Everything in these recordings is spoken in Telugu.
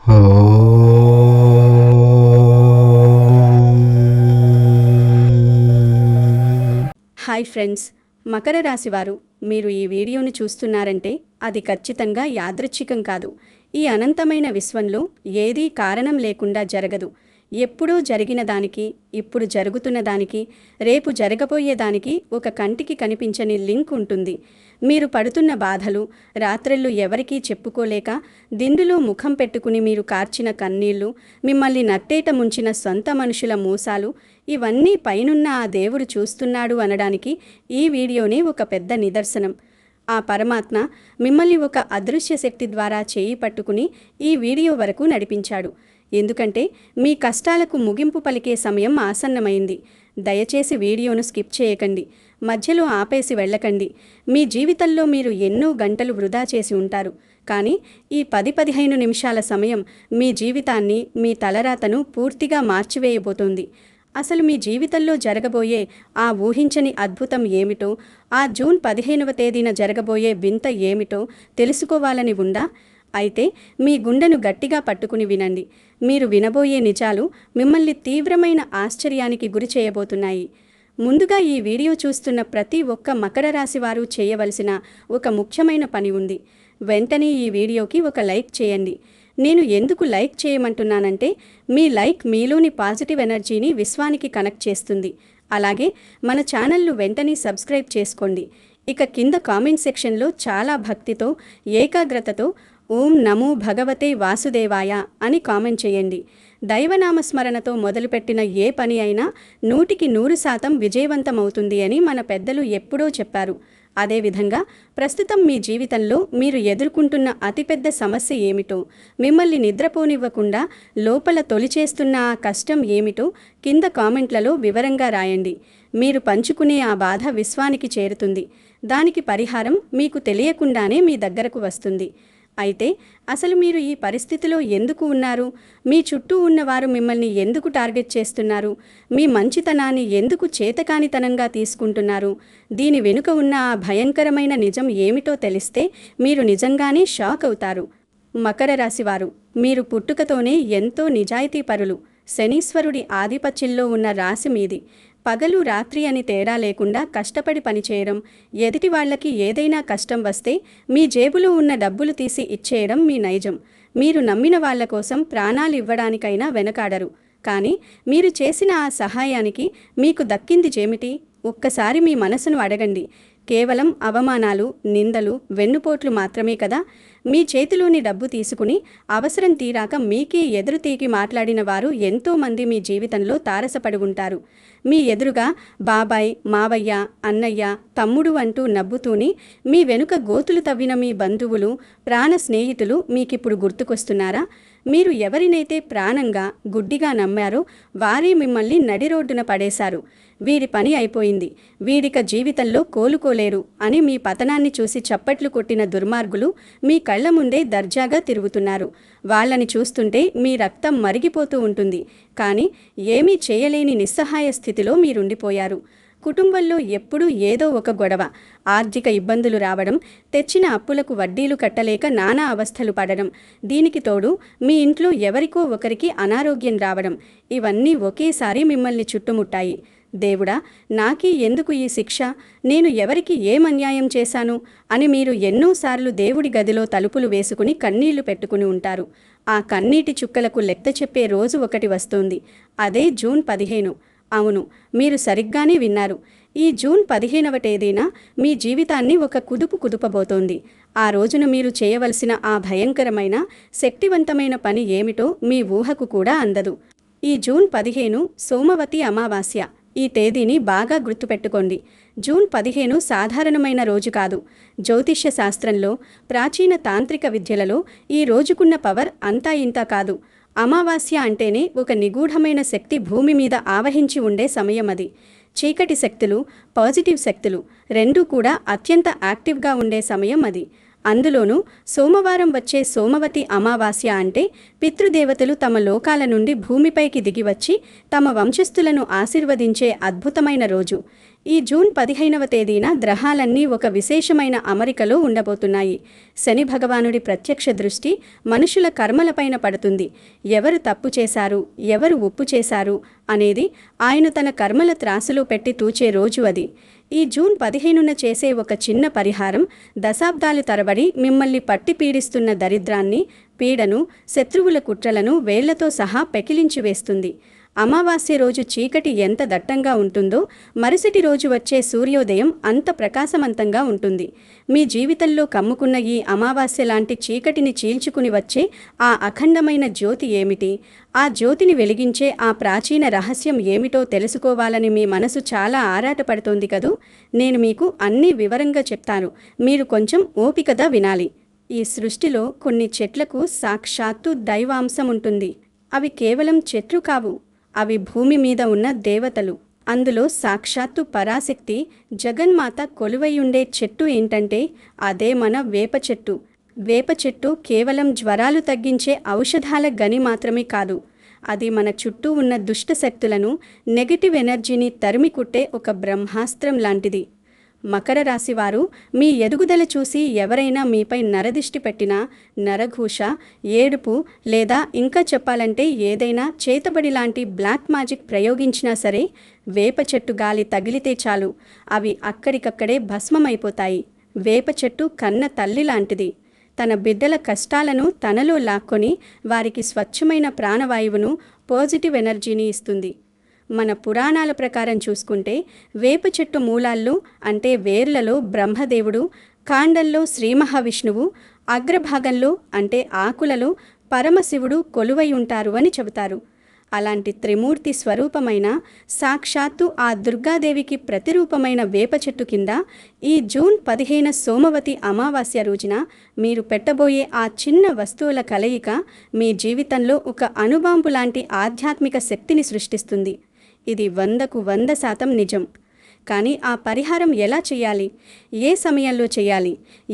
హాయ్ ఫ్రెండ్స్, మకర రాశివారు మీరు ఈ వీడియోను చూస్తున్నారంటే అది ఖచ్చితంగా యాదృచ్ఛికం కాదు. ఈ అనంతమైన విశ్వంలో ఏదీ కారణం లేకుండా జరగదు. ఎప్పుడూ జరిగిన దానికి, ఇప్పుడు జరుగుతున్న దానికి, రేపు జరగబోయేదానికి ఒక కంటికి కనిపించని లింక్ ఉంటుంది. మీరు పడుతున్న బాధలు, రాత్రిళ్ళు ఎవరికీ చెప్పుకోలేక దిండులో ముఖం పెట్టుకుని మీరు కార్చిన కన్నీళ్లు, మిమ్మల్ని నట్టేట ముంచిన సొంత మనుషుల మోసాలు, ఇవన్నీ పైనున్న ఆ దేవుడు చూస్తున్నాడు అనడానికి ఈ వీడియోనే ఒక పెద్ద నిదర్శనం. ఆ పరమాత్మ మిమ్మల్ని ఒక అదృశ్య శక్తి ద్వారా చేయి పట్టుకుని ఈ వీడియో వరకు నడిపించాడు. ఎందుకంటే మీ కష్టాలకు ముగింపు పలికే సమయం ఆసన్నమైంది. దయచేసి వీడియోను స్కిప్ చేయకండి, మధ్యలో ఆపేసి వెళ్ళకండి. మీ జీవితంలో మీరు ఎన్నో గంటలు వృధా చేసి ఉంటారు, కానీ ఈ 10-15 నిమిషాల సమయం మీ జీవితాన్ని, మీ తలరాతను పూర్తిగా మార్చివేయబోతోంది. అసలు మీ జీవితంలో జరగబోయే ఆ ఊహించని అద్భుతం ఏమిటో, ఆ జూన్ 15వ తేదీన జరగబోయే వింత ఏమిటో తెలుసుకోవాలని ఉందా? అయితే మీ గుండెను గట్టిగా పట్టుకుని వినండి. మీరు వినబోయే నిజాలు మిమ్మల్ని తీవ్రమైన ఆశ్చర్యానికి గురి చేయబోతున్నాయి. ముందుగా ఈ వీడియో చూస్తున్న ప్రతి ఒక్క మకర రాశి వారు చేయవలసిన ఒక ముఖ్యమైన పని ఉంది. వెంటనే ఈ వీడియోకి ఒక లైక్ చేయండి. నేను ఎందుకు లైక్ చేయమంటున్నానంటే మీ లైక్ మీలోని పాజిటివ్ ఎనర్జీని విశ్వానికి కనెక్ట్ చేస్తుంది. అలాగే మన ఛానల్ను వెంటనే సబ్స్క్రైబ్ చేసుకోండి. ఇక కింద కామెంట్ సెక్షన్లో చాలా భక్తితో, ఏకాగ్రతతో ఓం నమో భగవతే వాసుదేవాయ అని కామెంట్ చేయండి. దైవనామస్మరణతో మొదలుపెట్టిన ఏ పని అయినా 100% విజయవంతమవుతుంది అని మన పెద్దలు ఎప్పుడో చెప్పారు. అదేవిధంగా ప్రస్తుతం మీ జీవితంలో మీరు ఎదుర్కొంటున్న అతిపెద్ద సమస్య ఏమిటో, మిమ్మల్ని నిద్రపోనివ్వకుండా లోపల తొలిచేస్తున్న ఆ కష్టం ఏమిటో కింద కామెంట్లలో వివరంగా రాయండి. మీరు పంచుకునే ఆ బాధ విశ్వానికి చేరుతుంది. దానికి పరిహారం మీకు తెలియకుండానే మీ దగ్గరకు వస్తుంది. అయితే అసలు మీరు ఈ పరిస్థితిలో ఎందుకు ఉన్నారు? మీ చుట్టూ ఉన్నవారు మిమ్మల్ని ఎందుకు టార్గెట్ చేస్తున్నారు? మీ మంచితనాన్ని ఎందుకు చేతకానితనంగా తీసుకుంటున్నారు? దీని వెనుక ఉన్న ఆ భయంకరమైన నిజం ఏమిటో తెలిస్తే మీరు నిజంగానే షాక్ అవుతారు. మకర రాశివారు, మీరు పుట్టుకతోనే ఎంతో నిజాయితీపరులు. శనీశ్వరుడి ఆధిపత్యంలో ఉన్న రాశి మీది. పగలు రాత్రి అని తేడా లేకుండా కష్టపడి పనిచేయడం, ఎదుటి వాళ్ళకి ఏదైనా కష్టం వస్తే మీ జేబులో ఉన్న డబ్బులు తీసి ఇచ్చేయడం మీ నైజం. మీరు నమ్మిన వాళ్ళ కోసం ప్రాణాలు ఇవ్వడానికైనా వెనకాడరు. కానీ మీరు చేసిన ఆ సహాయానికి మీకు దక్కింది ఏమిటి? ఒక్కసారి మీ మనసును అడగండి. కేవలం అవమానాలు, నిందలు, వెన్నుపోట్లు మాత్రమే కదా? మీ చేతిలోని డబ్బు తీసుకుని అవసరం తీరాక మీకే ఎదురు తీగి మాట్లాడిన వారు ఎంతోమంది మీ జీవితంలో తారసపడి ఉంటారు. మీ ఎదురుగా బాబాయ్, మావయ్య, అన్నయ్య, తమ్ముడు అంటూ నవ్వుతూని మీ వెనుక గోతులు తవ్విన మీ బంధువులు, ప్రాణ స్నేహితులు మీకిప్పుడు గుర్తుకొస్తున్నారా? మీరు ఎవరినైతే ప్రాణంగా, గుడ్డిగా నమ్మారో వారే మిమ్మల్ని నడి రోడ్డున పడేశారు. వీరి పని అయిపోయింది, వీరిక జీవితంలో కోలుకోలేరు అని మీ పతనాన్ని చూసి చప్పట్లు కొట్టిన దుర్మార్గులు మీ కళ్ల ముందే దర్జాగా తిరుగుతున్నారు. వాళ్ళని చూస్తుంటే మీ రక్తం మరిగిపోతూ ఉంటుంది. కానీ ఏమీ చేయలేని నిస్సహాయ స్థితిలో మీరుండిపోయారు. కుటుంబంలో ఎప్పుడూ ఏదో ఒక గొడవ, ఆర్థిక ఇబ్బందులు రావడం, తెచ్చిన అప్పులకు వడ్డీలు కట్టలేక నానా అవస్థలు పడడం, దీనికి తోడు మీ ఇంట్లో ఎవరికో ఒకరికి అనారోగ్యం రావడం, ఇవన్నీ ఒకేసారి మిమ్మల్ని చుట్టుముట్టాయి. దేవుడా, నాకీ ఎందుకు ఈ శిక్ష? నేను ఎవరికి ఏం అన్యాయం చేశాను అని మీరు ఎన్నోసార్లు దేవుడి గదిలో తలుపులు వేసుకుని కన్నీళ్లు పెట్టుకుని ఉంటారు. ఆ కన్నీటి చుక్కలకు లెక్క చెప్పే రోజు ఒకటి వస్తోంది. అదే జూన్ 15. అవును, మీరు సరిగ్గానే విన్నారు. ఈ జూన్ 15వ తేదీన మీ జీవితాన్ని ఒక కుదుపు కుదుపబోతోంది. ఆ రోజున మీరు చేయవలసిన ఆ భయంకరమైన, శక్తివంతమైన పని ఏమిటో మీ ఊహకు కూడా అందదు. ఈ జూన్ 15 సోమవతి అమావాస్య. ఈ తేదీని బాగా గుర్తుపెట్టుకోండి. జూన్ 15 సాధారణమైన రోజు కాదు. జ్యోతిష్య శాస్త్రంలో, ప్రాచీన తాంత్రిక విద్యలలో ఈ రోజుకున్న పవర్ అంతా ఇంతా కాదు. అమావాస్య అంటేనే ఒక నిగూఢమైన శక్తి భూమి మీద ఆవహించి ఉండే సమయం అది. చీకటి శక్తులు, పాజిటివ్ శక్తులు రెండూ కూడా అత్యంత యాక్టివ్గా ఉండే సమయం అది. అందులోనూ సోమవారం వచ్చే సోమవతి అమావాస్య అంటే పితృదేవతలు తమ లోకాల నుండి భూమిపైకి దిగివచ్చి తమ వంశస్థులను ఆశీర్వదించే అద్భుతమైన రోజు. ఈ జూన్ 15వ తేదీన గ్రహాలన్నీ ఒక విశేషమైన అమరికలో ఉండబోతున్నాయి. శని భగవానుడి ప్రత్యక్ష దృష్టి మనుషుల కర్మలపైన పడుతుంది. ఎవరు తప్పు చేశారు, ఎవరు ఒప్పు చేశారు అనేది ఆయన తన కర్మల త్రాసులో పెట్టి తూచే రోజు అది. ఈ జూన్ 15న చేసే ఒక చిన్న పరిహారం దశాబ్దాల తరబడి మిమ్మల్ని పట్టి పీడిస్తున్న దరిద్రాన్ని, పీడను, శత్రువుల కుట్రలను వేళ్లతో సహా పెకిలించి వేస్తుంది. అమావాస్య రోజు చీకటి ఎంత దట్టంగా ఉంటుందో మరుసటి రోజు వచ్చే సూర్యోదయం అంత ప్రకాశవంతంగా ఉంటుంది. మీ జీవితంలో కమ్ముకున్న ఈ అమావాస్య లాంటి చీకటిని చీల్చుకుని వచ్చే ఆ అఖండమైన జ్యోతి ఏమిటి? ఆ జ్యోతిని వెలిగించే ఆ ప్రాచీన రహస్యం ఏమిటో తెలుసుకోవాలని మీ మనసు చాలా ఆరాటపడుతోంది కదూ. నేను మీకు అన్నీ వివరంగా చెప్తాను. మీరు కొంచెం ఓపికగా వినాలి. ఈ సృష్టిలో కొన్ని చెట్లకు సాక్షాత్తు దైవాంశం ఉంటుంది. అవి కేవలం చెట్లు కావు, అవి భూమి మీద ఉన్న దేవతలు. అందులో సాక్షాత్తు పరాశక్తి జగన్మాత కొలువై ఉండే చెట్టు ఏంటంటే అదే మన వేప చెట్టు. వేప చెట్టు కేవలం జ్వరాలు తగ్గించే ఔషధాల గని మాత్రమే కాదు, అది మన చుట్టూ ఉన్న దుష్ట శక్తులను, నెగటివ్ ఎనర్జీని తరిమి కుట్టే ఒక బ్రహ్మాస్త్రం లాంటిది. మకర రాశివారు, మీ ఎదుగుదల చూసి ఎవరైనా మీపై నరదిష్టి పెట్టినా, నరఘూష, ఏడుపు లేదా ఇంకా చెప్పాలంటే ఏదైనా చేతబడి లాంటి బ్లాక్ మ్యాజిక్ ప్రయోగించినా సరే వేప చెట్టు గాలి తగిలితే చాలు అవి అక్కడికక్కడే భస్మమైపోతాయి. వేప చెట్టు కన్న తల్లి లాంటిది. తన బిడ్డల కష్టాలను తనలో లాక్కొని వారికి స్వచ్ఛమైన ప్రాణవాయువును, పాజిటివ్ ఎనర్జీని ఇస్తుంది. మన పురాణాల ప్రకారం చూసుకుంటే వేప చెట్టు మూలాల్లో అంటే వేర్లలో బ్రహ్మదేవుడు, కాండంలో శ్రీ మహావిష్ణువు, అగ్రభాగంలో అంటే ఆకులలో పరమశివుడు కొలువై ఉంటారు అని చెబుతారు. అలాంటి త్రిమూర్తి స్వరూపమైన సాక్షాత్తు ఆ దుర్గాదేవికి ప్రతిరూపమైన వేప చెట్టు కింద ఈ జూన్ 15 సోమవతి అమావాస్య రోజున మీరు పెట్టబోయే ఆ చిన్న వస్తువుల కలయిక మీ జీవితంలో ఒక అణుబాంబు లాంటి ఆధ్యాత్మిక శక్తిని సృష్టిస్తుంది. ఇది 100కు 100% నిజం. కానీ ఆ పరిహారం ఎలా చేయాలి, ఏ సమయంలో చేయాలి,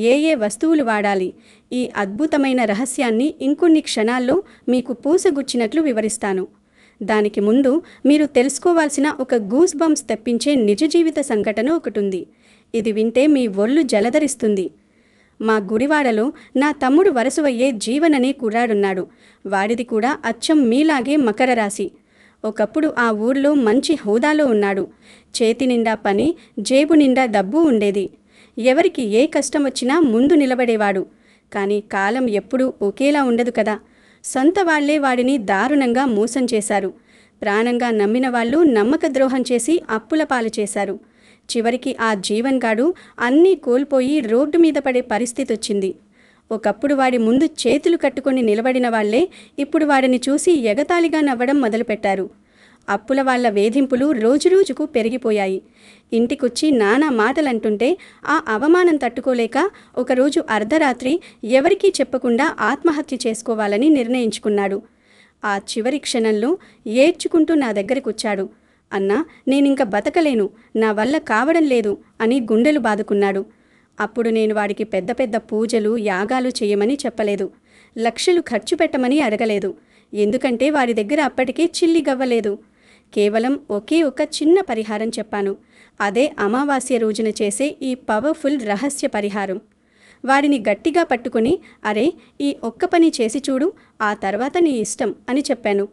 ఏ వస్తువులు వాడాలి, ఈ అద్భుతమైన రహస్యాన్ని ఇంకొన్ని క్షణాల్లో మీకు పూసగుచ్చినట్లు వివరిస్తాను. దానికి ముందు మీరు తెలుసుకోవాల్సిన ఒక గూస్ బంప్స్ తెప్పించే నిజ జీవిత సంఘటన ఒకటుంది. ఇది వింటే మీ ఒళ్ళు జలధరిస్తుంది. మా గుడివాడలో నా తమ్ముడు వరసవయ్యే జీవననే కుర్రాడున్నాడు. వాడిది కూడా అచ్చం మీలాగే మకర రాశి. ఒకప్పుడు ఆ ఊర్లో మంచి హోదాలో ఉన్నాడు. చేతి నిండా పని, జేబు నిండా డబ్బు ఉండేది. ఎవరికి ఏ కష్టం వచ్చినా ముందు నిలబడేవాడు. కానీ కాలం ఎప్పుడూ ఒకేలా ఉండదు కదా. సొంత వాళ్లే వాడిని దారుణంగా మోసం చేశారు. ప్రాణంగా నమ్మిన వాళ్ళు నమ్మక ద్రోహం చేసి అప్పుల పాలు చేశారు. చివరికి ఆ జీవన్ గాడు అన్నీ కోల్పోయి రోడ్డు మీద పడే పరిస్థితి వచ్చింది. ఒకప్పుడు వాడి ముందు చేతులు కట్టుకొని నిలబడిన వాళ్లే ఇప్పుడు వాడిని చూసి ఎగతాళిగా నవ్వడం మొదలుపెట్టారు. అప్పుల వాళ్ల వేధింపులు రోజురోజుకు పెరిగిపోయాయి. ఇంటికొచ్చి నానా మాటలంటుంటే ఆ అవమానం తట్టుకోలేక ఒకరోజు అర్ధరాత్రి ఎవరికీ చెప్పకుండా ఆత్మహత్య చేసుకోవాలని నిర్ణయించుకున్నాడు. ఆ చివరి క్షణంలో ఏడ్చుకుంటూ నా దగ్గరకొచ్చాడు. అన్నా, నేనింక బతకలేను, నా వల్ల కావడం లేదు అని గుండెలు బాదుకున్నాడు. అప్పుడు నేను వాడికి పెద్ద పెద్ద పూజలు, యాగాలు చేయమని చెప్పలేదు. లక్షలు ఖర్చు పెట్టమని అడగలేదు. ఎందుకంటే వాడి దగ్గర అప్పటికే చిల్లి గవ్వలేదు. కేవలం ఒకే ఒక చిన్న పరిహారం చెప్పాను. అదే అమావాస్య రోజున చేసే ఈ పవర్ఫుల్ రహస్య పరిహారం. వాడిని గట్టిగా పట్టుకుని, అరే, ఈ ఒక్క పని చేసి చూడు, ఆ తర్వాత నీ ఇష్టం అని చెప్పాను.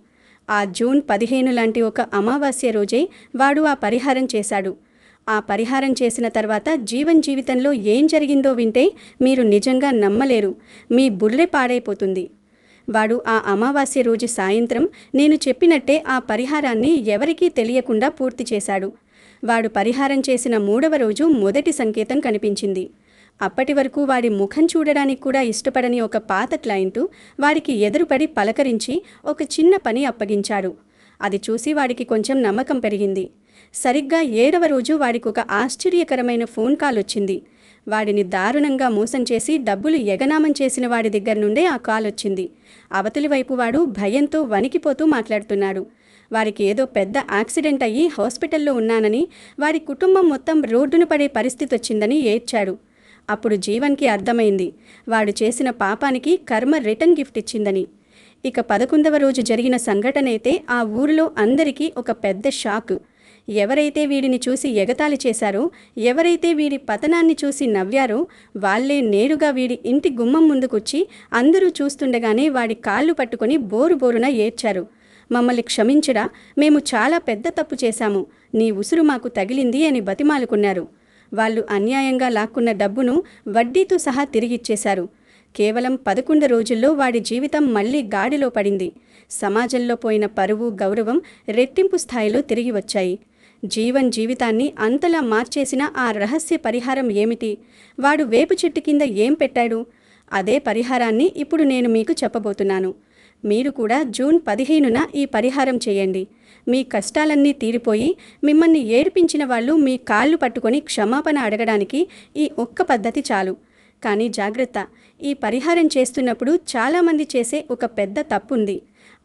ఆ జూన్ 15 లాంటి ఒక అమావాస్య రోజే వాడు ఆ పరిహారం చేశాడు. ఆ పరిహారం చేసిన తర్వాత జీవితంలో ఏం జరిగిందో వింటే మీరు నిజంగా నమ్మలేరు. మీ బుర్రె పాడైపోతుంది. వాడు ఆ అమావాస్య రోజు సాయంత్రం నేను చెప్పినట్టే ఆ పరిహారాన్ని ఎవరికీ తెలియకుండా పూర్తి చేశాడు. వాడు పరిహారం చేసిన 3వ రోజు మొదటి సంకేతం కనిపించింది. అప్పటి వరకు వాడి ముఖం చూడడానికి కూడా ఇష్టపడని ఒక పాత క్లయింటు వాడికి ఎదురుపడి పలకరించి ఒక చిన్న పని అప్పగించాడు. అది చూసి వాడికి కొంచెం నమ్మకం పెరిగింది. సరిగ్గా 7వ రోజు వాడికి ఒక ఆశ్చర్యకరమైన ఫోన్ కాల్ వచ్చింది. వాడిని దారుణంగా మోసం చేసి డబ్బులు ఎగనామం చేసిన వాడి దగ్గర నుండే ఆ కాల్ వచ్చింది. అవతలి వైపు వాడు భయంతో వణికిపోతూ మాట్లాడుతున్నాడు. వారికి ఏదో పెద్ద యాక్సిడెంట్ అయ్యి హాస్పిటల్లో ఉన్నానని, వాడి కుటుంబం మొత్తం రోడ్డున పడే పరిస్థితి వచ్చిందని ఏడ్చాడు. అప్పుడు జీవన్కి అర్థమైంది వాడు చేసిన పాపానికి కర్మ రిటర్న్ గిఫ్ట్ ఇచ్చిందని. ఇక 11వ రోజు జరిగిన సంఘటనైతే ఆ ఊరిలో అందరికీ ఒక పెద్ద షాక్. ఎవరైతే వీడిని చూసి ఎగతాళి చేశారో, ఎవరైతే వీడి పతనాన్ని చూసి నవ్వారో వాళ్లే నేరుగా వీడి ఇంటి గుమ్మం ముందుకొచ్చి అందరూ చూస్తుండగానే వాడి కాళ్ళు పట్టుకొని బోరు బోరున ఏడ్చారు. మమ్మల్ని క్షమించరా, మేము చాలా పెద్ద తప్పు చేశాము, నీ ఉసురు మాకు తగిలింది అని బతిమాలుకున్నారు. వాళ్ళు అన్యాయంగా లాక్కున్న డబ్బును వడ్డీతో సహా తిరిగిచ్చేశారు. కేవలం 11 రోజుల్లో వాడి జీవితం మళ్లీ గాడిలో పడింది. సమాజంలో పోయిన పరువు, గౌరవం రెట్టింపు స్థాయిలో తిరిగి వచ్చాయి. జీవన్ జీవితాన్ని అంతలా మార్చేసిన ఆ రహస్య పరిహారం ఏమిటి? వాడు వేపు చెట్టు కింద ఏం పెట్టాడు? అదే పరిహారాన్ని ఇప్పుడు నేను మీకు చెప్పబోతున్నాను. మీరు కూడా జూన్ 15న ఈ పరిహారం చేయండి. మీ కష్టాలన్నీ తీరిపోయి మిమ్మల్ని ఏడిపించిన వాళ్ళు మీ కాళ్ళు పట్టుకొని క్షమాపణ అడగడానికి ఈ ఒక్క పద్ధతి చాలు. కానీ జాగ్రత్త, ఈ పరిహారం చేస్తున్నప్పుడు చాలామంది చేసే ఒక పెద్ద తప్పుంది.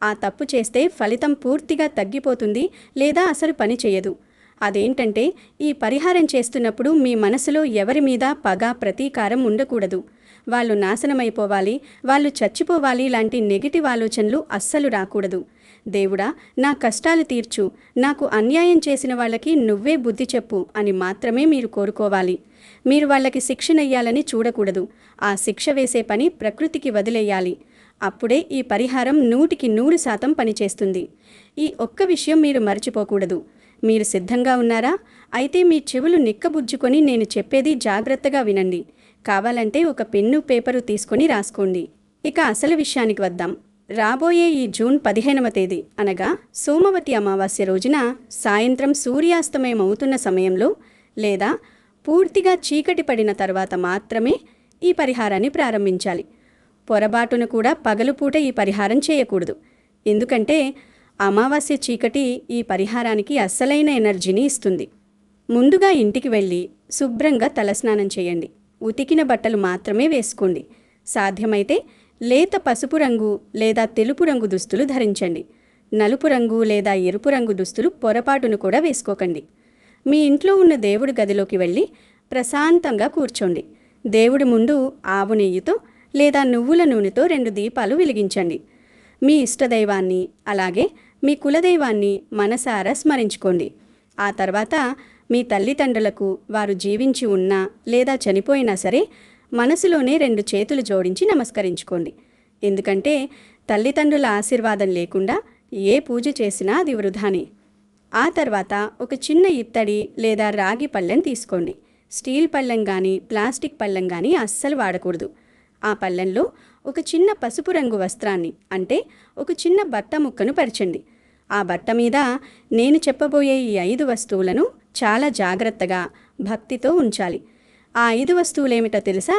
ఆ తప్పు చేస్తే ఫలితం పూర్తిగా తగ్గిపోతుంది లేదా అసలు పని చేయదు. అదేంటంటే, ఈ పరిహారం చేస్తున్నప్పుడు మీ మనసులో ఎవరి మీద పగ, ప్రతీకారం ఉండకూడదు. వాళ్ళు నాశనమైపోవాలి, వాళ్ళు చచ్చిపోవాలి లాంటి నెగిటివ్ ఆలోచనలు అస్సలు రాకూడదు. దేవుడా, నా కష్టాలు తీర్చు, నాకు అన్యాయం చేసిన వాళ్ళకి నువ్వే బుద్ధి చెప్పు అని మాత్రమే మీరు కోరుకోవాలి. మీరు వాళ్ళకి శిక్షనయ్యాలని చూడకూడదు. ఆ శిక్ష వేసే పని ప్రకృతికి వదిలేయాలి. అప్పుడే ఈ పరిహారం 100% పనిచేస్తుంది. ఈ ఒక్క విషయం మీరు మర్చిపోకూడదు. మీరు సిద్ధంగా ఉన్నారా? అయితే మీ చెవులు నిక్కబుజ్జుకొని నేను చెప్పేది జాగ్రత్తగా వినండి. కావాలంటే ఒక పెన్ను, పేపరు తీసుకొని రాసుకోండి. ఇక అసలు విషయానికి వద్దాం. రాబోయే ఈ జూన్ 15వ తేదీ అనగా సోమవతి అమావాస్య రోజున సాయంత్రం సూర్యాస్తమయం అవుతున్న సమయంలో లేదా పూర్తిగా చీకటి పడిన తర్వాత మాత్రమే ఈ పరిహారాన్ని ప్రారంభించాలి. పొరబాటున కూడా పగలుపూట ఈ పరిహారం చేయకూడదు. ఎందుకంటే అమావాస్య చీకటి ఈ పరిహారానికి అస్సలైన ఎనర్జీని ఇస్తుంది. ముందుగా ఇంటికి వెళ్ళి శుభ్రంగా తలస్నానం చేయండి. ఉతికిన బట్టలు మాత్రమే వేసుకోండి. సాధ్యమైతే లేత పసుపు రంగు లేదా తెలుపు రంగు దుస్తులు ధరించండి. నలుపు రంగు లేదా ఎరుపు రంగు దుస్తులు పొరపాటును కూడా వేసుకోకండి. మీ ఇంట్లో ఉన్న దేవుడి గదిలోకి వెళ్ళి ప్రశాంతంగా కూర్చోండి. దేవుడి ముందు ఆవు నెయ్యితో లేదా నువ్వుల నూనెతో 2 దీపాలు వెలిగించండి. మీ ఇష్టదైవాన్ని అలాగే మీ కులదైవాన్ని మనసారా స్మరించుకోండి. ఆ తర్వాత మీ తల్లిదండ్రులకు వారు జీవించి ఉన్నా లేదా చనిపోయినా సరే మనసులోనే 2 చేతులు జోడించి నమస్కరించుకోండి. ఎందుకంటే తల్లిదండ్రుల ఆశీర్వాదం లేకుండా ఏ పూజ చేసినా అది వృధానే. ఆ తర్వాత ఒక చిన్న ఇత్తడి లేదా రాగి పళ్ళెం తీసుకోండి. స్టీల్ పళ్ళెం కానీ ప్లాస్టిక్ పళ్ళెం కానీ అస్సలు వాడకూడదు. ఆ పళ్ళెంలో ఒక చిన్న పసుపు రంగు వస్త్రాన్ని అంటే ఒక చిన్న బట్ట ముక్కను పరచండి. ఆ బట్ట మీద నేను చెప్పబోయే ఈ 5 వస్తువులను చాలా జాగ్రత్తగా భక్తితో ఉంచాలి. ఆ 5 వస్తువులేమిటో తెలుసా?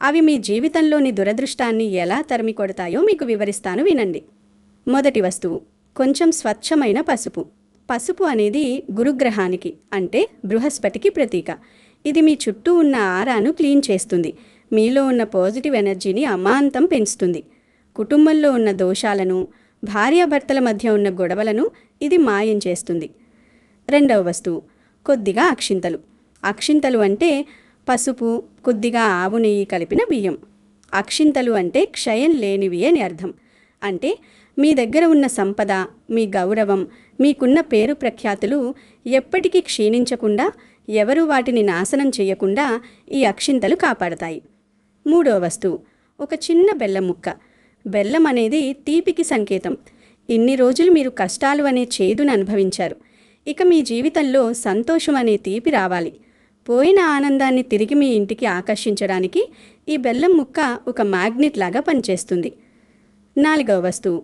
అవి మీ జీవితంలోని దురదృష్టాన్ని ఎలా తరిమి కొడతాయో మీకు వివరిస్తాను, వినండి. మొదటి వస్తువు కొంచెం స్వచ్ఛమైన పసుపు. పసుపు అనేది గురుగ్రహానికి అంటే బృహస్పతికి ప్రతీక. ఇది మీ చుట్టూ ఉన్న ఆరాను క్లీన్ చేస్తుంది. మీలో ఉన్న పాజిటివ్ ఎనర్జీని అమాంతం పెంచుతుంది. కుటుంబంలో ఉన్న దోషాలను, భార్యాభర్తల మధ్య ఉన్న గొడవలను ఇది మాయం చేస్తుంది. రెండవ వస్తువు కొద్దిగా అక్షింతలు. అక్షింతలు అంటే పసుపు, కొద్దిగా ఆవు నెయ్యి కలిపిన బియ్యం. అక్షింతలు అంటే క్షయం లేనివి అని అర్థం. అంటే మీ దగ్గర ఉన్న సంపద, మీ గౌరవం, మీకున్న పేరు ప్రఖ్యాతులు ఎప్పటికీ క్షీణించకుండా, ఎవరూ వాటిని నాశనం చేయకుండా ఈ అక్షింతలు కాపాడతాయి. మూడో వస్తువు ఒక చిన్న బెల్లం ముక్క. బెల్లం అనేది తీపికి సంకేతం. ఇన్ని రోజులు మీరు కష్టాలు అనే చేదును అనుభవించారు. ఇక మీ జీవితంలో సంతోషం అనే తీపి రావాలి. పోయిన ఆనందాన్ని తిరిగి మీ ఇంటికి ఆకర్షించడానికి ఈ బెల్లం ముక్క ఒక మ్యాగ్నెట్ లాగా పనిచేస్తుంది. నాలుగవ వస్తువు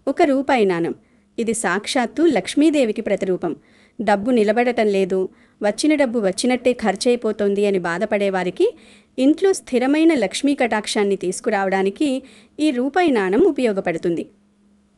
ఒక రూపాయి నాణం. ఇది సాక్షాత్తు లక్ష్మీదేవికి ప్రతిరూపం. డబ్బు నిలబడటం లేదు, వచ్చిన డబ్బు వచ్చినట్టే ఖర్చయిపోతోంది అని బాధపడేవారికి ఇంట్లో స్థిరమైన లక్ష్మీ కటాక్షాన్ని తీసుకురావడానికి ఈ రూపాయి నాణం ఉపయోగపడుతుంది.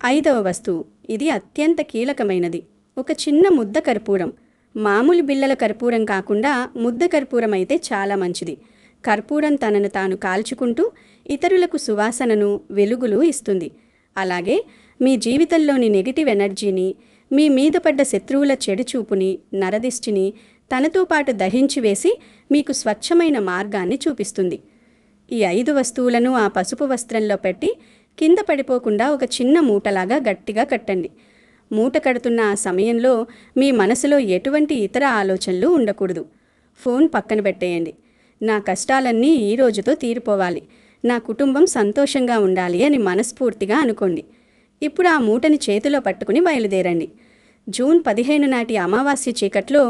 ఐదవ వస్తువు ఇది అత్యంత కీలకమైనది. ఒక చిన్న ముద్ద కర్పూరం. మామూలు బిళ్ళల కర్పూరం కాకుండా ముద్ద కర్పూరం అయితే చాలా మంచిది. కర్పూరం తనను తాను కాల్చుకుంటూ ఇతరులకు సువాసనను, వెలుగులు ఇస్తుంది. అలాగే మీ జీవితంలోని నెగిటివ్ ఎనర్జీని, మీ మీద పడ్డ శత్రువుల చెడు చూపుని, నరదిష్టిని, తనతో పాటు దహించి వేసి మీకు స్వచ్ఛమైన మార్గాన్ని చూపిస్తుంది. ఈ 5 వస్తువులను ఆ పసుపు వస్త్రంలో పెట్టి కింద పడిపోకుండా ఒక చిన్న మూటలాగా గట్టిగా కట్టండి. మూట కడుతున్న ఆ సమయంలో మీ మనసులో ఎటువంటి ఇతర ఆలోచనలు ఉండకూడదు. ఫోన్ పక్కన పెట్టేయండి. నా కష్టాలన్నీ ఈ రోజుతో తీరిపోవాలి, నా కుటుంబం సంతోషంగా ఉండాలి అని మనస్ఫూర్తిగా అనుకోండి. ఇప్పుడు ఆ మూటని చేతిలో పట్టుకుని బయలుదేరండి. జూన్ 15 నాటి అమావాస్య చీకట్లో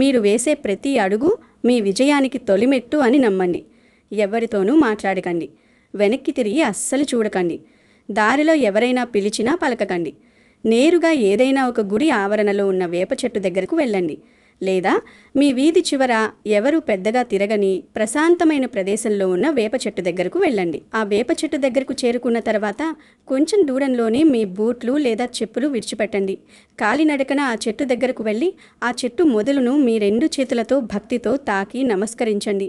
మీరు వేసే ప్రతి అడుగు మీ విజయానికి తొలిమెట్టు అని నమ్మండి. ఎవరితోనూ మాట్లాడకండి. వెనక్కి తిరిగి అస్సలు చూడకండి. దారిలో ఎవరైనా పిలిచినా పలకకండి. నేరుగా ఏదైనా ఒక గుడి ఆవరణలో ఉన్న వేప చెట్టు దగ్గరకు వెళ్ళండి. లేదా మీ వీధి చివర ఎవరు పెద్దగా తిరగని ప్రశాంతమైన ప్రదేశంలో ఉన్న వేప చెట్టు దగ్గరకు వెళ్ళండి. ఆ వేప చెట్టు దగ్గరకు చేరుకున్న తర్వాత కొంచెం దూరంలోనే మీ బూట్లు లేదా చెప్పులు విడిచిపెట్టండి. కాలినడకన ఆ చెట్టు దగ్గరకు వెళ్ళి ఆ చెట్టు మొదలును మీ 2 చేతులతో భక్తితో తాకి నమస్కరించండి.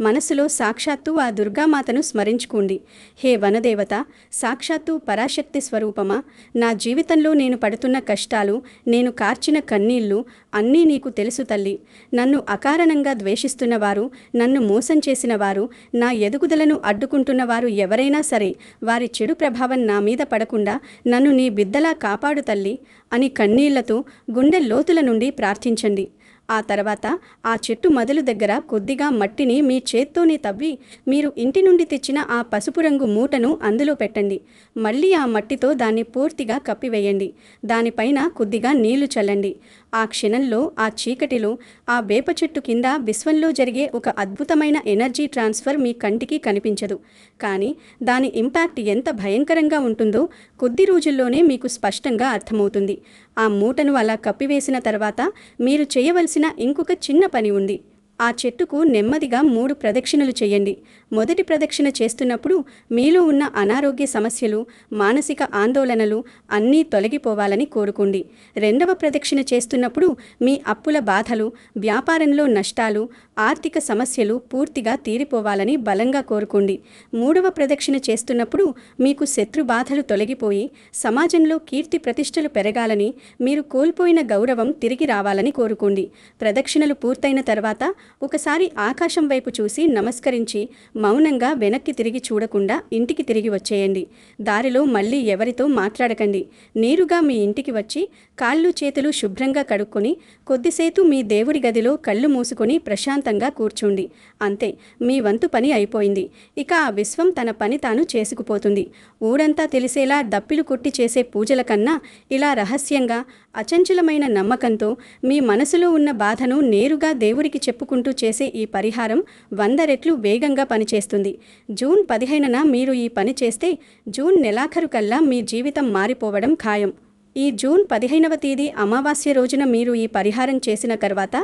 మనసులో సాక్షాత్తు ఆ దుర్గామాతను స్మరించుకోండి. హే వనదేవత, సాక్షాత్తు పరాశక్తి స్వరూపమా, నా జీవితంలో నేను పడుతున్న కష్టాలు, నేను కార్చిన కన్నీళ్లు అన్నీ నీకు తెలుసు తల్లి. నన్ను అకారణంగా ద్వేషిస్తున్నవారు, నన్ను మోసం చేసినవారు, నా ఎదుగుదలను అడ్డుకుంటున్నవారు ఎవరైనా సరే వారి చెడు ప్రభావం నా మీద పడకుండా నన్ను నీ బిడ్డలా కాపాడు తల్లి అని కన్నీళ్లతో గుండె లోతుల నుండి ప్రార్థించండి. ఆ తర్వాత ఆ చెట్టు మొదలు దగ్గర కొద్దిగా మట్టిని మీ చేత్తోనే తవ్వి మీరు ఇంటి నుండి తెచ్చిన ఆ పసుపు రంగు మూటను అందులో పెట్టండి. మళ్ళీ ఆ మట్టితో దాన్ని పూర్తిగా కప్పివేయండి. దానిపైన కొద్దిగా నీళ్లు చల్లండి. ఆ క్షణంలో ఆ చీకటిలో ఆ వేప చెట్టు కింద విశ్వంలో జరిగే ఒక అద్భుతమైన ఎనర్జీ ట్రాన్స్ఫర్ మీ కంటికి కనిపించదు. కానీ దాని ఇంపాక్ట్ ఎంత భయంకరంగా ఉంటుందో కొద్ది రోజుల్లోనే మీకు స్పష్టంగా అర్థమవుతుంది. ఆ మూటను అలా కప్పివేసిన తర్వాత మీరు చేయవలసిన ఇంకొక చిన్న పని ఉంది. ఆ చెట్టుకు నెమ్మదిగా 3 ప్రదక్షిణలు చేయండి. మొదటి ప్రదక్షిణ చేస్తున్నప్పుడు మీలో ఉన్న అనారోగ్య సమస్యలు, మానసిక ఆందోళనలు అన్నీ తొలగిపోవాలని కోరుకోండి. రెండవ ప్రదక్షిణ చేస్తున్నప్పుడు మీ అప్పుల బాధలు, వ్యాపారంలో నష్టాలు, ఆర్థిక సమస్యలు పూర్తిగా తీరిపోవాలని బలంగా కోరుకోండి. మూడవ ప్రదక్షిణ చేస్తున్నప్పుడు మీకు శత్రు బాధలు తొలగిపోయి సమాజంలో కీర్తి ప్రతిష్టలు పెరగాలని, మీరు కోల్పోయిన గౌరవం తిరిగి రావాలని కోరుకోండి. ప్రదక్షిణలు పూర్తయిన తర్వాత ఒకసారి ఆకాశం వైపు చూసి నమస్కరించి మౌనంగా వెనక్కి తిరిగి చూడకుండా ఇంటికి తిరిగి వచ్చేయండి. దారిలో మళ్ళీ ఎవరితో మాట్లాడకండి. నేరుగా మీ ఇంటికి వచ్చి కాళ్ళు చేతులు శుభ్రంగా కడుక్కొని కొద్దిసేపు మీ దేవుడి గదిలో కళ్ళు మూసుకొని ప్రశాంతంగా కూర్చోండి. అంతే, మీ వంతు పని అయిపోయింది. ఇక ఆ విశ్వం తన పని తాను చేసుకుపోతుంది. ఊరంతా తెలిసేలా దప్పిలు కొట్టి చేసే పూజల కన్నా ఇలా రహస్యంగా అచంచలమైన నమ్మకంతో మీ మనసులో ఉన్న బాధను నేరుగా దేవుడికి చెప్పుకుంటూ చేసే ఈ పరిహారం 100 రెట్లు వేగంగా పనిచేస్తుంది. జూన్ 15న మీరు ఈ పని చేస్తే జూన్ నెలాఖరు కల్లా మీ జీవితం మారిపోవడం ఖాయం. ఈ జూన్ 15వ తేదీ అమావాస్య రోజున మీరు ఈ పరిహారం చేసిన తర్వాత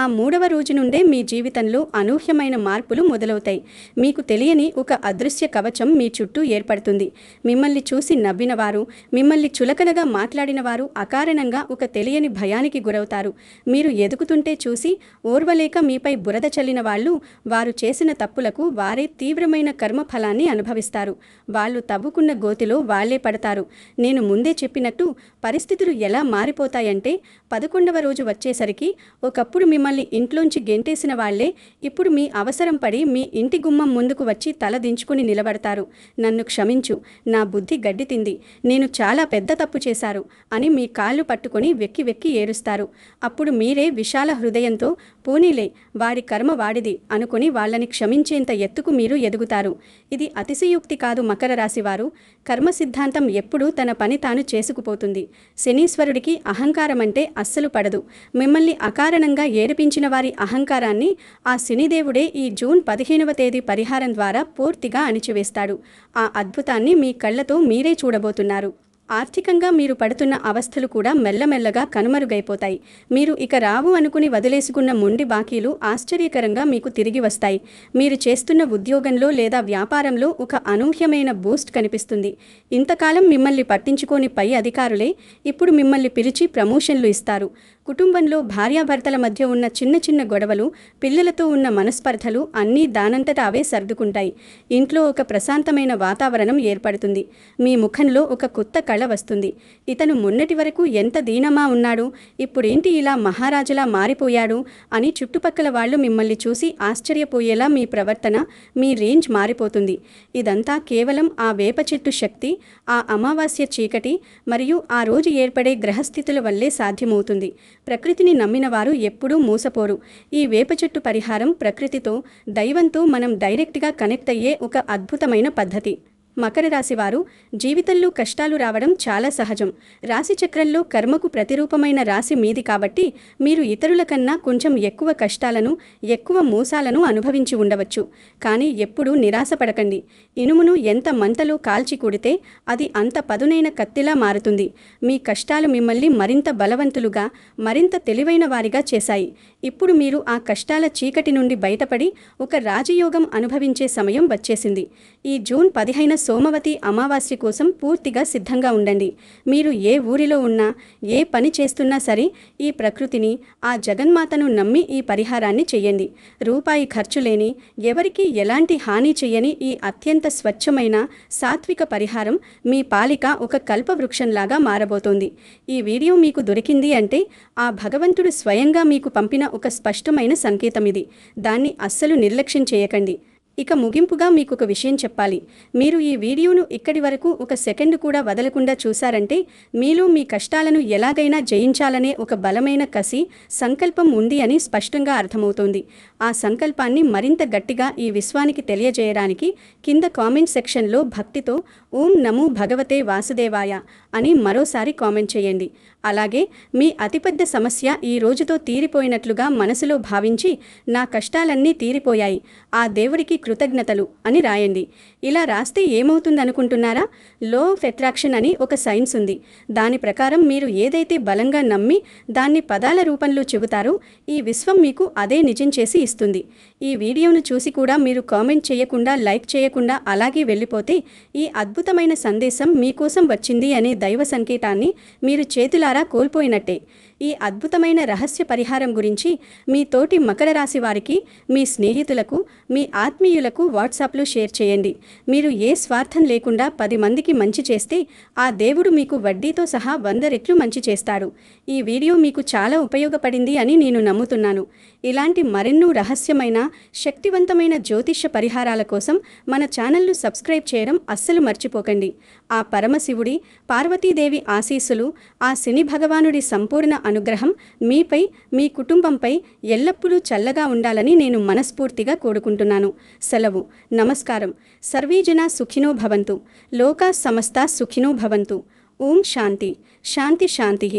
ఆ 3వ రోజు నుండే మీ జీవితంలో అనూహ్యమైన మార్పులు మొదలవుతాయి. మీకు తెలియని ఒక అదృశ్య కవచం మీ చుట్టూ ఏర్పడుతుంది. మిమ్మల్ని చూసి నవ్వినవారు, మిమ్మల్ని చులకనగా మాట్లాడినవారు అకారణంగా ఒక తెలియని భయానికి గురవుతారు. మీరు ఎదుగుతుంటే చూసి ఓర్వలేక మీపై బురద చల్లిన వాళ్ళు, వారు చేసిన తప్పులకు వారే తీవ్రమైన కర్మఫలాన్ని అనుభవిస్తారు. వాళ్ళు తవ్వుకున్న గోతిలో వాళ్లే పడతారు. నేను ముందే చెప్పినట్టు పరిస్థితులు ఎలా మారిపోతాయంటే 11వ రోజు వచ్చేసరికి ఒకప్పుడు మిమ్మల్ని ఇంట్లోంచి గెంటేసిన వాళ్లే ఇప్పుడు మీ అవసరం పడి మీ ఇంటి గుమ్మం ముందుకు వచ్చి తల దించుకుని నిలబడతారు. నన్ను క్షమించు, నా బుద్ధి గడ్డి తింది, నేను చాలా పెద్ద తప్పు చేశారు అని మీ కాళ్ళు పట్టుకొని వెక్కి వెక్కి ఏరుస్తారు. అప్పుడు మీరే విశాల హృదయంతో పోనీలే, వాడి కర్మ వాడిది అనుకుని వాళ్ళని క్షమించేంత ఎత్తుకు మీరు ఎదుగుతారు. ఇది అతిశయోక్తి కాదు మకర రాశివారు. కర్మ సిద్ధాంతం ఎప్పుడూ తన పని తాను చేసుకుపోతుంది. శనీశ్వరుడికి అహంకారం అంటే అస్సలు పడదు. మిమ్మల్ని అకారణంగా ఏడిపించిన వారి అహంకారాన్ని ఆ శనిదేవుడే ఈ జూన్ 15వ తేదీ పరిహారం ద్వారా పూర్తిగా అణిచివేస్తాడు. ఆ అద్భుతాన్ని మీ కళ్ళతో మీరే చూడబోతున్నారు. ఆర్థికంగా మీరు పడుతున్న అవస్థలు కూడా మెల్లమెల్లగా కనుమరుగైపోతాయి. మీరు ఇక రావు అనుకుని వదిలేసుకున్న మొండి బాకీలు ఆశ్చర్యకరంగా మీకు తిరిగి వస్తాయి. మీరు చేస్తున్న ఉద్యోగంలో లేదా వ్యాపారంలో ఒక అనూహ్యమైన బూస్ట్ కనిపిస్తుంది. ఇంతకాలం మిమ్మల్ని పట్టించుకోని పై అధికారులే ఇప్పుడు మిమ్మల్ని పిలిచి ప్రమోషన్లు ఇస్తారు. కుటుంబంలో భార్యాభర్తల మధ్య ఉన్న చిన్న చిన్న గొడవలు, పిల్లలతో ఉన్న మనస్పర్ధలు అన్నీ దానంతట అవే సర్దుకుంటాయి. ఇంట్లో ఒక ప్రశాంతమైన వాతావరణం ఏర్పడుతుంది. మీ ముఖంలో ఒక కొత్త కళ వస్తుంది. ఇతను మొన్నటి వరకు ఎంత దీనమా ఉన్నాడు, ఇప్పుడేంటి ఇలా మహారాజులా మారిపోయాడు అని చుట్టుపక్కల వాళ్ళు మిమ్మల్ని చూసి ఆశ్చర్యపోయేలా మీ ప్రవర్తన, మీ రేంజ్ మారిపోతుంది. ఇదంతా కేవలం ఆ వేప చెట్టు శక్తి, ఆ అమావాస్య చీకటి మరియు ఆ రోజు ఏర్పడే గ్రహస్థితుల వల్లే సాధ్యమవుతుంది. ప్రకృతిని నమ్మిన వారు ఎప్పుడూ మోసపోరు. ఈ వేప చెట్టు పరిహారం ప్రకృతితో, దైవంతో మనం డైరెక్ట్గా కనెక్ట్ అయ్యే ఒక అద్భుతమైన పద్ధతి. మకర రాశి వారు, జీవితంలో కష్టాలు రావడం చాలా సహజం. రాశి చక్రంలో కర్మకు ప్రతిరూపమైన రాశి మీది కాబట్టి మీరు ఇతరుల కన్నా కొంచెం ఎక్కువ కష్టాలను, ఎక్కువ మోసాలను అనుభవించి ఉండవచ్చు. కానీ ఎప్పుడూ నిరాశపడకండి. ఇనుమును ఎంత మంటలో కాల్చి కొడితే అది అంత పదునైన కత్తిలా మారుతుంది. మీ కష్టాలు మిమ్మల్ని మరింత బలవంతులుగా, మరింత తెలివైన వారిగా చేశాయి. ఇప్పుడు మీరు ఆ కష్టాల చీకటి నుండి బయటపడి ఒక రాజయోగం అనుభవించే సమయం వచ్చేసింది. ఈ జూన్ 15 సోమవతి అమావాస్య కోసం పూర్తిగా సిద్ధంగా ఉండండి. మీరు ఏ ఊరిలో ఉన్నా, ఏ పని చేస్తున్నా సరే ఈ ప్రకృతిని, ఆ జగన్మాతను నమ్మి ఈ పరిహారాన్ని చెయ్యండి. రూపాయి ఖర్చు లేని, ఎవరికీ ఎలాంటి హాని చెయ్యని ఈ అత్యంత స్వచ్ఛమైన, సాత్విక పరిహారం మీ పాలిక ఒక కల్పవృక్షంలాగా మారబోతోంది. ఈ వీడియో మీకు దొరికింది అంటే ఆ భగవంతుడు స్వయంగా మీకు పంపిన ఒక స్పష్టమైన సంకేతం ఇది. దాన్ని అస్సలు నిర్లక్ష్యం చేయకండి. ఇక ముగింపుగా మీకొక విషయం చెప్పాలి. మీరు ఈ వీడియోను ఇక్కడి వరకు ఒక సెకండ్ కూడా వదలకుండా చూశారంటే మీలో మీ కష్టాలను ఎలాగైనా జయించాలనే ఒక బలమైన కసి, సంకల్పం ఉంది అని స్పష్టంగా అర్థమవుతోంది. ఆ సంకల్పాన్ని మరింత గట్టిగా ఈ విశ్వానికి తెలియజేయడానికి కింద కామెంట్ సెక్షన్లో భక్తితో ఓం నమో భగవతే వాసుదేవాయ అని మరోసారి కామెంట్ చేయండి. అలాగే మీ అతిపెద్ద సమస్య ఈ రోజుతో తీరిపోయినట్లుగా మనసులో భావించి నా కష్టాలన్నీ తీరిపోయాయి, ఆ దేవుడికి కృతజ్ఞతలు అని రాయండి. ఇలా రాస్తే ఏమవుతుందనుకుంటున్నారా? లో ఆఫ్ అట్రాక్షన్ అని ఒక సైన్స్ ఉంది. దాని ప్రకారం మీరు ఏదైతే బలంగా నమ్మి దాన్ని పదాల రూపంలో చెబుతారో ఈ విశ్వం మీకు అదే నిజం చేసి ఇస్తుంది. ఈ వీడియోను చూసి కూడా మీరు కామెంట్ చేయకుండా, లైక్ చేయకుండా అలాగే వెళ్ళిపోతే ఈ అద్భుతమైన సందేశం మీకోసం వచ్చింది అనే దైవ సంకేతాన్ని మీరు చేతులారా కోల్పోయినట్టే. ఈ అద్భుతమైన రహస్య పరిహారం గురించి మీ తోటి మకర రాశి వారికి, మీ స్నేహితులకు, మీ ఆత్మీయులకు వాట్సాప్లో షేర్ చేయండి. మీరు ఏ స్వార్థం లేకుండా 10 మందికి మంచి చేస్తే ఆ దేవుడు మీకు వడ్డీతో సహా 100 రెట్లు మంచి చేస్తాడు. ఈ వీడియో మీకు చాలా ఉపయోగపడింది అని నేను నమ్ముతున్నాను. ఇలాంటి మరెన్నో రహస్యమైన, శక్తివంతమైన జ్యోతిష్య పరిహారాల కోసం మన ఛానల్ను సబ్స్క్రైబ్ చేయడం అస్సలు మర్చిపోకండి. ఆ పరమశివుడి, పార్వతీదేవి ఆశీస్సులు, ఆ శని భగవానుడి సంపూర్ణ అనుగ్రహం మీపై, మీ కుటుంబంపై ఎల్లప్పుడూ చల్లగా ఉండాలని నేను మనస్ఫూర్తిగా కోరుకుంటున్నాను. సెలవు. నమస్కారం. సర్వే జనా సుఖినో భవంతు. లోకా సమస్తా సుఖినో భవంతు. ఓం శాంతి. శాంతి శాంతి.